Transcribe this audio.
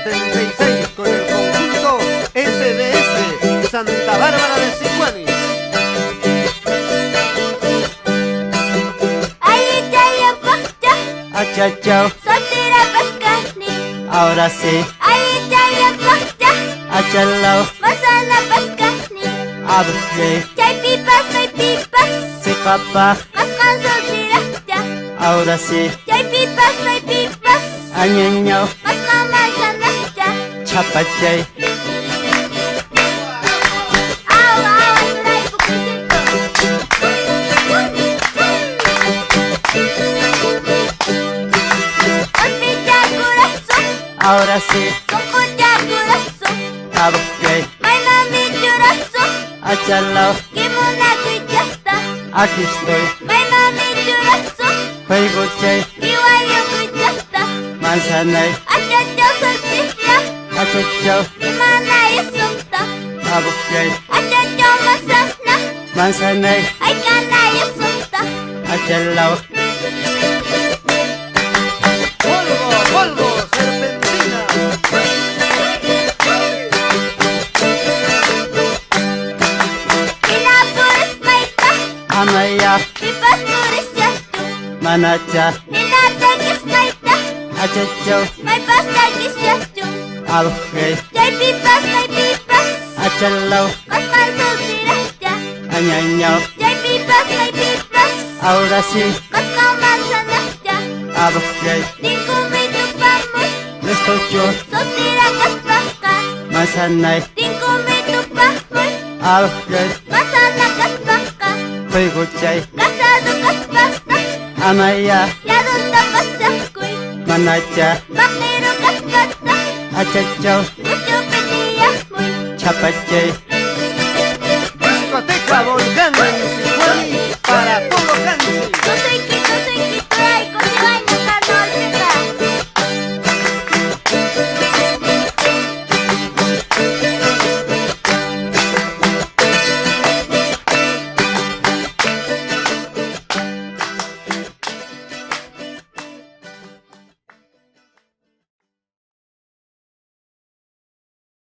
76 con el conjunto SBS Santa Barbara de Sicuani. Achachao, Soltera Pascani, ahora sí, ahí ya había costa, achalao, manzana Pascani, abre, chay pipas, sí papá, más con soltera ya, ahora sí, chay pipas, añeño, más con manzana ya, chapachay, ahora sí, abre, achalao, aquí estoy, jueguchay, manzanay, achachao, abre, manzanay, achalao, Polvo, serpentina. amaya, manacha, achachao, abre, achalao, añeño, ahora sí, abre, estoy yo, manzanay, abre, jueguchay, amaya, manacha, achachao, chapachay,